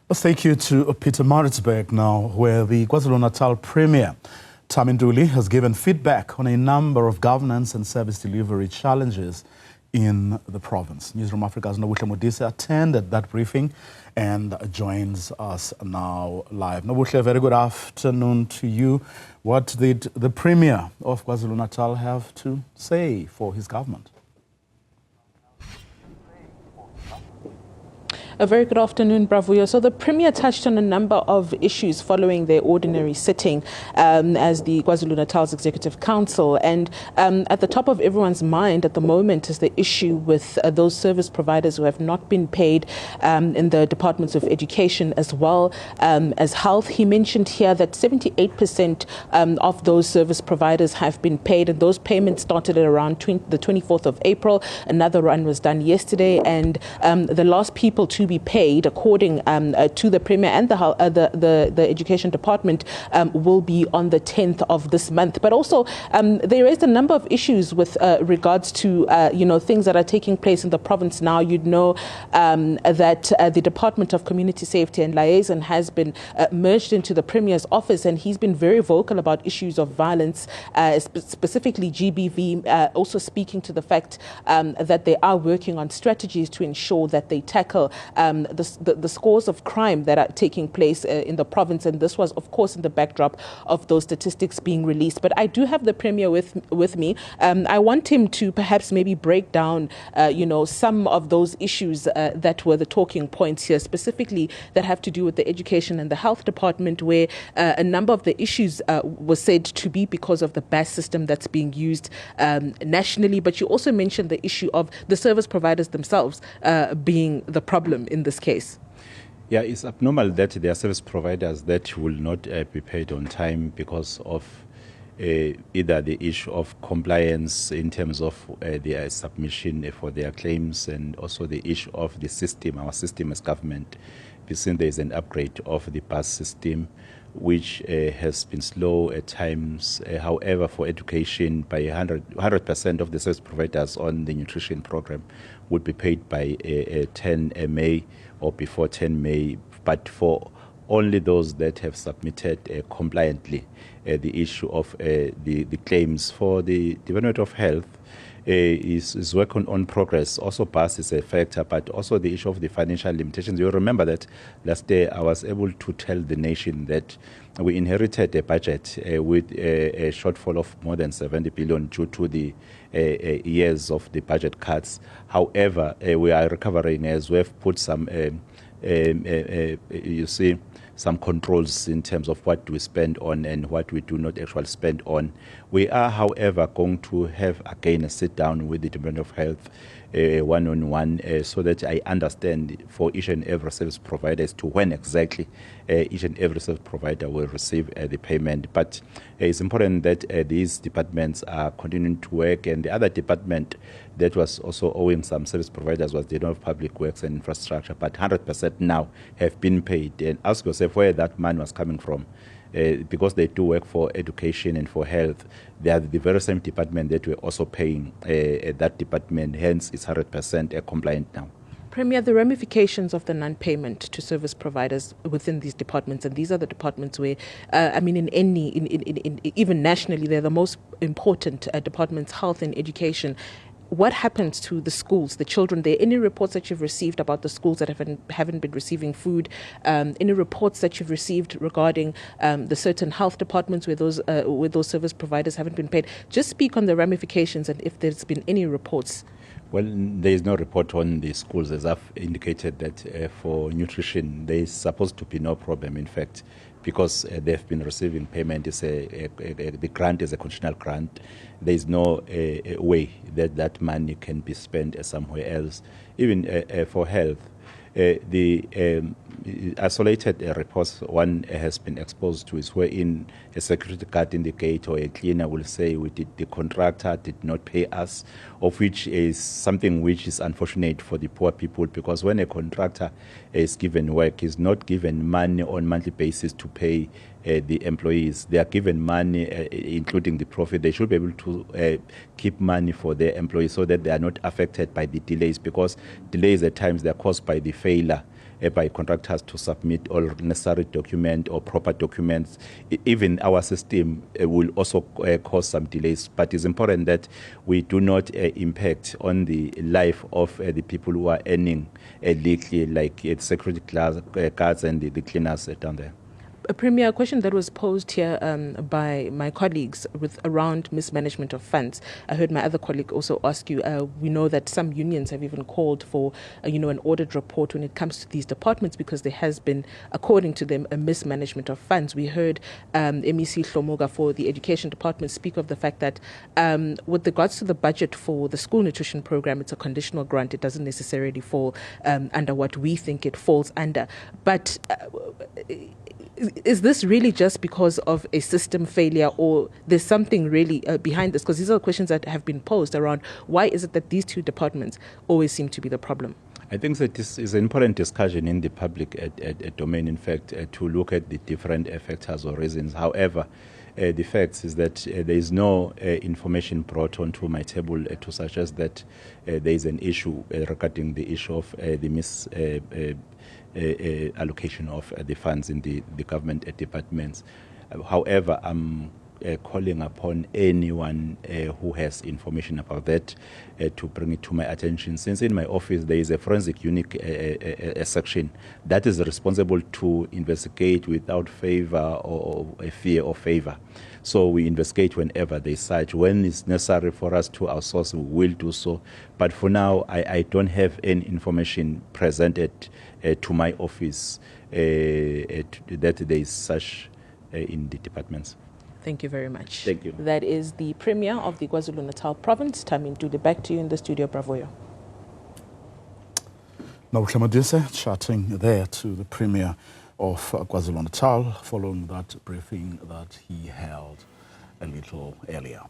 Let's take you to Pietermaritzburg now, where the KwaZulu-Natal Premier, Thami Ntuli, has given feedback on a number of governance and service delivery challenges in the province. Newzroom Afrika's Nobuhle Modise attended that briefing and joins us now live. Nobuhle, very good afternoon to you. What did the Premier of KwaZulu-Natal have to say for his government? A very good afternoon, Bravuyo. So the Premier touched on a number of issues following their ordinary sitting as the KwaZulu-Natal's Executive Council. And at the top of everyone's mind at the moment is the issue with those service providers who have not been paid in the departments of education as well as health. He mentioned here that 78% of those service providers have been paid, and those payments started at around the 24th of April. Another run was done yesterday, and the last people to be paid, according to the Premier and the Education Department, will be on the 10th of this month. But also, they raised a number of issues with regards to things that are taking place in the province now. You'd know that the Department of Community Safety and Liaison has been merged into the Premier's office, and he's been very vocal about issues of violence, specifically GBV, also speaking to the fact that they are working on strategies to ensure that they tackle the scores of crime that are taking place in the province. And this was, of course, in the backdrop of those statistics being released. But I do have the Premier with me. I want him to perhaps maybe break down, some of those issues that were the talking points here, specifically that have to do with the Education and the Health Department, where a number of the issues was said to be because of the BAS system that's being used nationally. But you also mentioned the issue of the service providers themselves being the problem in this case. Yeah, it's abnormal that there are service providers that will not be paid on time because of either the issue of compliance in terms of their submission for their claims, and also the issue of the system, our system as government. Since there is an upgrade of the BAS system, which has been slow at times. However, for education, by 100% of the service providers on the nutrition program would be paid by 10 May or before 10 May. But for only those that have submitted compliantly, the issue of the claims for the Department of Health is work on progress. Also, BAS is a factor, but also the issue of the financial limitations. You remember that last day I was able to tell the nation that we inherited a budget with a shortfall of more than 70 billion due to the years of the budget cuts. However, we are recovering as we have put some, some controls in terms of what we spend on and what we do not actually spend on. We are, however, going to have again a sit down with the Department of Health one-on-one so that I understand for each and every service provider as to when exactly each and every service provider will receive the payment. But it's important that these departments are continuing to work, and the other department that was also owing some service providers was the Department of Public Works and Infrastructure, but 100% now have been paid. And ask yourself where that money was coming from. Because they do work for education and for health, they are the very same department that we're also paying that department, hence it's 100% compliant now. Premier, the ramifications of the non-payment to service providers within these departments, and these are the departments where, even nationally, they're the most important departments, health and education. What happens to the schools, the children there? Any reports that you've received about the schools that haven't been receiving food? Any reports that you've received regarding the certain health departments where those service providers haven't been paid? Just speak on the ramifications and if there's been any reports. Well, there is no report on the schools, as I've indicated that for nutrition, there is supposed to be no problem, in fact, because they've been receiving payment. The grant is a conditional grant. There is no way that money can be spent somewhere else. Even for health, the isolated reports one has been exposed to is wherein a security guard in the gate or a cleaner will say the contractor did not pay us, of which is something which is unfortunate for the poor people, because when a contractor is given work, is not given money on a monthly basis to pay the employees. They are given money, including the profit. They should be able to keep money for their employees so that they are not affected by the delays, because delays at times they are caused by the failure by contractors to submit all necessary documents or proper documents. Even our system will also cause some delays, but it's important that we do not impact on the life of the people who are earning legally, like security guards and the cleaners down there. Premier, a question that was posed here by my colleagues around mismanagement of funds. I heard my other colleague also ask you, we know that some unions have even called for, an audit report when it comes to these departments because there has been, according to them, a mismanagement of funds. We heard MEC Hlomoga for the Education Department speak of the fact that with regards to the budget for the school nutrition program, it's a conditional grant. It doesn't necessarily fall under what we think it falls under. But is this really just because of a system failure, or there's something really behind this? Because these are questions that have been posed around why is it that these two departments always seem to be the problem? I think that this is an important discussion in the public domain, in fact, to look at the different factors or reasons. However, the fact is that there is no information brought onto my table to suggest that there is an issue regarding the issue of the allocation of the funds in the government departments. However, I'm calling upon anyone who has information about that to bring it to my attention. Since in my office there is a forensic unit section that is responsible to investigate without favor or a fear of favor. So we investigate whenever there is such. When it's necessary for us to outsource, we will do so. But for now, I don't have any information presented to my office that there is such in the departments. Thank you very much. Thank you. That is the Premier of the KwaZulu-Natal province, Thami Ntuli. Back to you in the studio, Bravoyo. Nobuhle Modise chatting there to the Premier of KwaZulu-Natal following that briefing that he held a little earlier.